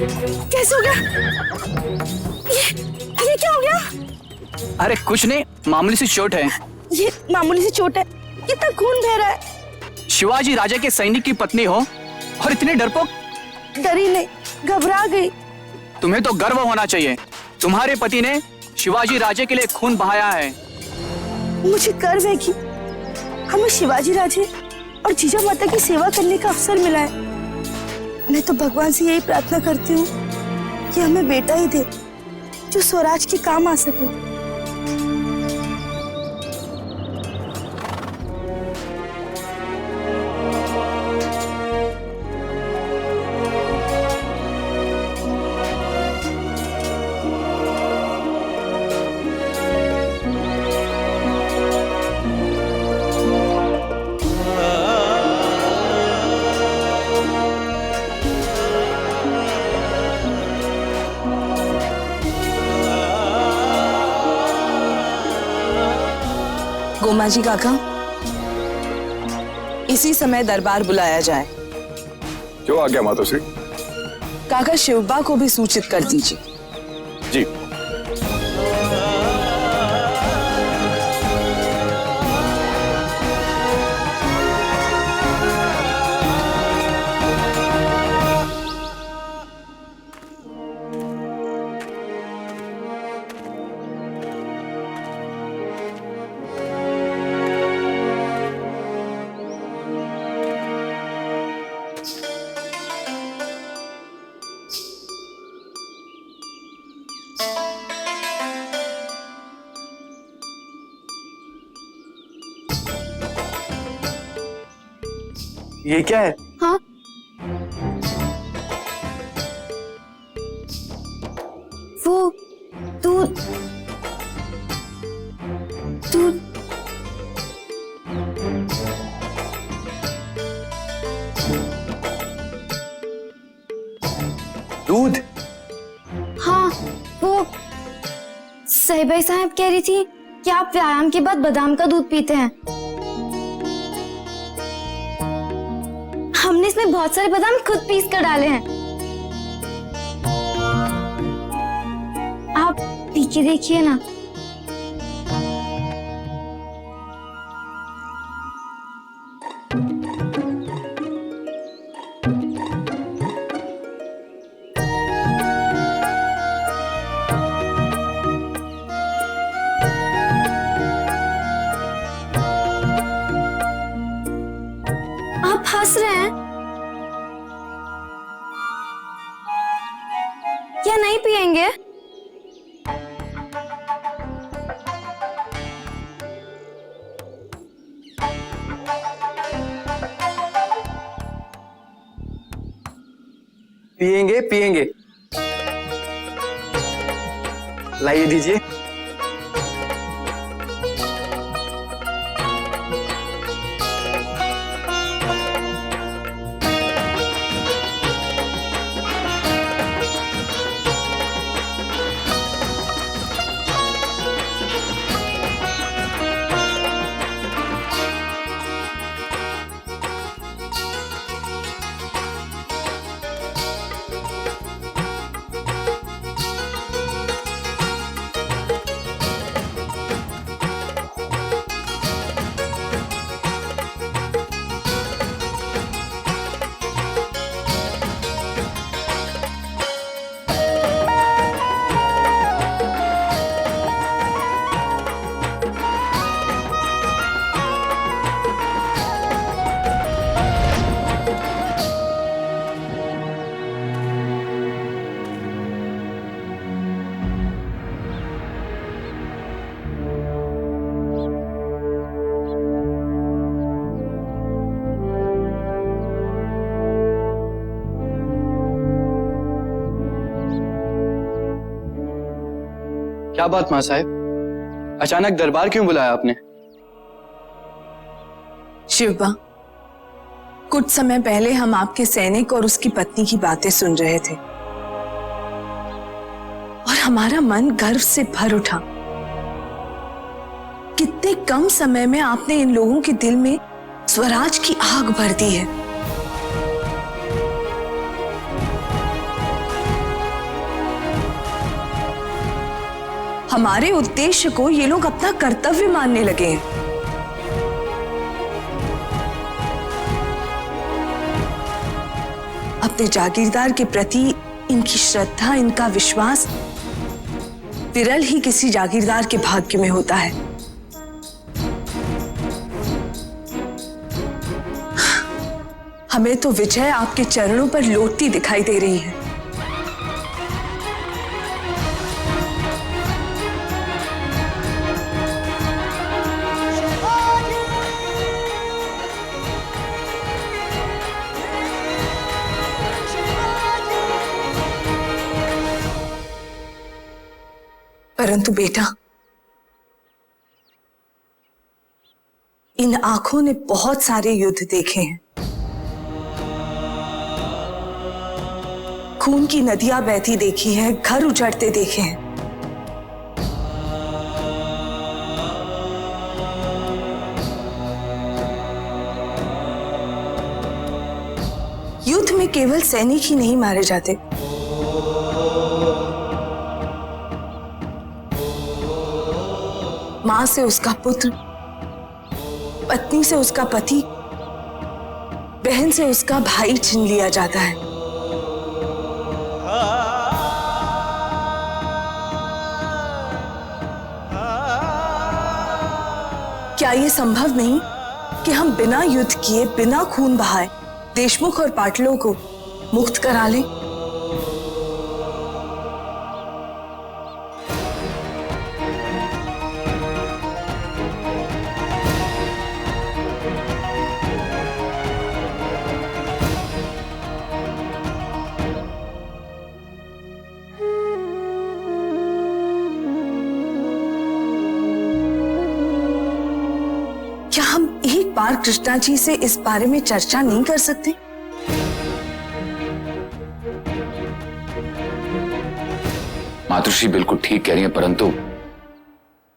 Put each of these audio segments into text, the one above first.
कैसे हो गया? ये क्या हो गया? अरे कुछ नहीं, मामूली सी चोट है। ये मामूली सी चोट है? कितना खून बह रहा है। शिवाजी राजा के सैनिक की पत्नी हो और इतने डरपोक। डरी नहीं, घबरा गई। तुम्हें तो गर्व होना चाहिए, तुम्हारे पति ने शिवाजी राजे के लिए खून बहाया है। मुझे गर्व है कि हमें शिवाजी राजे और जीजा माता की सेवा करने का अवसर मिला है। मैं तो भगवान से यही प्रार्थना करती हूँ कि हमें बेटा ही दे जो स्वराज के काम आ सके। गोमाजी काका, इसी समय दरबार बुलाया जाए। क्यों आ गया मातोश्री? काका शिवबा को भी सूचित कर दीजिए। जी। ये क्या है? हाँ, वो दूध दूध दूध? हाँ, वो साहिबा साहब कह रही थी कि आप व्यायाम के बाद बादाम का दूध पीते हैं। हमने इसमें बहुत सारे बादाम खुद पीस कर डाले हैं। आप पी के देखिए ना। आप हंस रहे हैं या नहीं पिएंगे? पिएंगे पिएंगे, लाइए दीजिए। क्या बात मां साहब, अचानक दरबार क्यों बुलाया आपने? शिवबा, कुछ समय पहले हम आपके सैनिक और उसकी पत्नी की बातें सुन रहे थे और हमारा मन गर्व से भर उठा। कितने कम समय में आपने इन लोगों के दिल में स्वराज की आग भर दी है। हमारे उद्देश्य को ये लोग अपना कर्तव्य मानने लगे हैं। अपने जागीरदार के प्रति इनकी श्रद्धा, इनका विश्वास विरल ही किसी जागीरदार के भाग्य में होता है। हमें तो विजय आपके चरणों पर लौटती दिखाई दे रही है। परंतु बेटा, इन आंखों ने बहुत सारे युद्ध देखे हैं। खून की नदियां बहती देखी हैं, घर उजड़ते देखे हैं। युद्ध में केवल सैनिक ही नहीं मारे जाते, मां से उसका पुत्र, पत्नी से उसका पति, बहन से उसका भाई छीन लिया जाता है। क्या यह संभव नहीं कि हम बिना युद्ध किए, बिना खून बहाए देशमुख और पाटलों को मुक्त करा लें? क्या हम एक बार कृष्णा जी से इस बारे में चर्चा नहीं कर सकते? मातुश्री बिल्कुल ठीक कह रही हैं, परंतु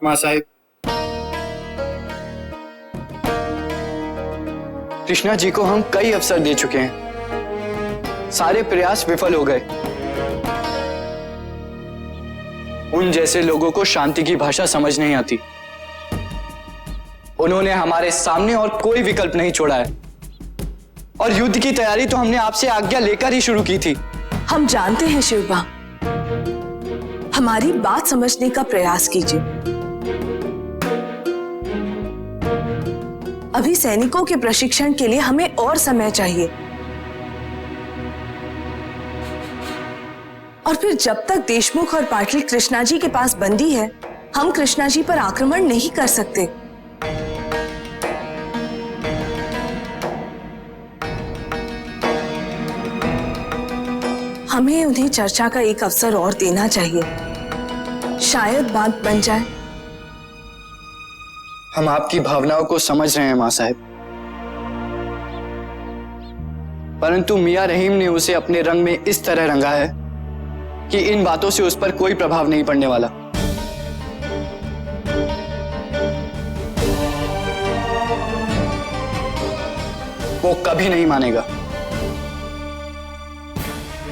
मां साहिब, कृष्णा जी को हम कई अवसर दे चुके हैं, सारे प्रयास विफल हो गए। उन जैसे लोगों को शांति की भाषा समझ नहीं आती। उन्होंने हमारे सामने और कोई विकल्प नहीं छोड़ा है, और युद्ध की तैयारी तो हमने आपसे आज्ञा लेकर ही शुरू की थी। हम जानते हैं शिवबा, हमारी बात समझने का प्रयास कीजिए। अभी सैनिकों के प्रशिक्षण के लिए हमें और समय चाहिए, और फिर जब तक देशमुख और पाटिल कृष्णा जी के पास बंदी है, हम कृष्णा जी पर आक्रमण नहीं कर सकते। हमें उन्हें चर्चा का एक अवसर और देना चाहिए, शायद बात बन जाए। हम आपकी भावनाओं को समझ रहे हैं मां साहब, परंतु मियां रहीम ने उसे अपने रंग में इस तरह रंगा है कि इन बातों से उस पर कोई प्रभाव नहीं पड़ने वाला। वो कभी नहीं मानेगा।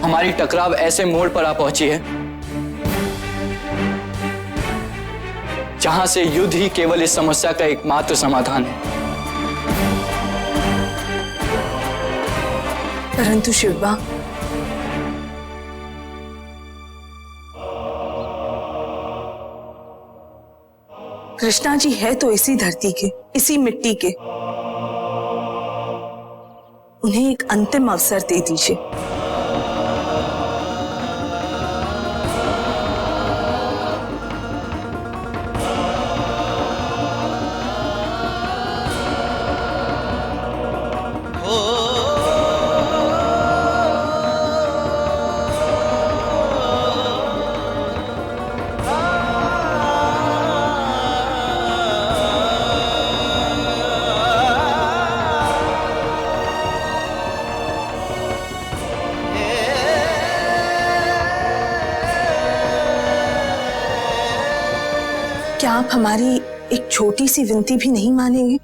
हमारी टकराव ऐसे मोड़ पर आ पहुंची है जहां से युद्ध ही केवल इस समस्या का एकमात्र समाधान है। परंतु शिवबा, कृष्णा जी है तो इसी धरती के, इसी मिट्टी के। उन्हें एक अंतिम अवसर दे दीजिए। क्या आप हमारी एक छोटी सी विनती भी नहीं मानेंगे?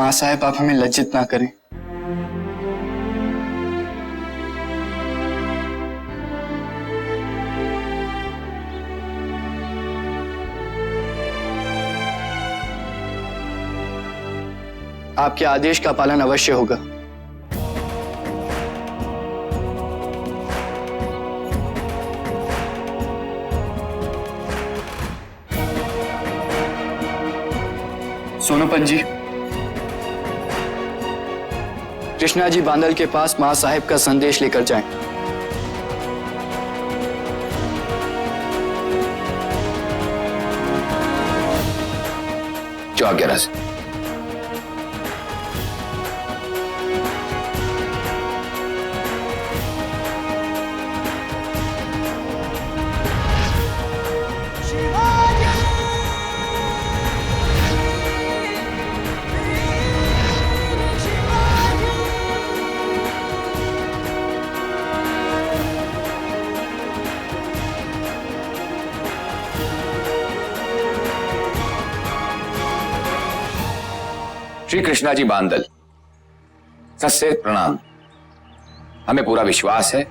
माँ साहब, आप हमें लज्जित ना करें। आपके आदेश का पालन अवश्य होगा। सोनोपत जी, कृष्णा जी बांदल के पास मां साहिब का संदेश लेकर जाएं। जो आज्ञा राज। श्री कृष्णा जी बांदल, सत्य प्रणाम। हमें पूरा विश्वास है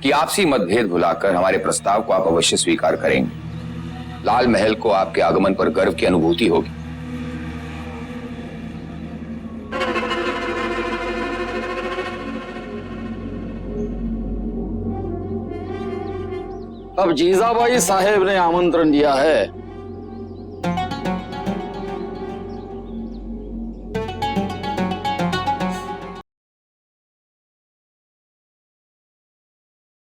कि आपसी मतभेद भुलाकर हमारे प्रस्ताव को आप अवश्य स्वीकार करेंगे। लाल महल को आपके आगमन पर गर्व की अनुभूति होगी। अब जीजाबाई साहेब ने आमंत्रण दिया है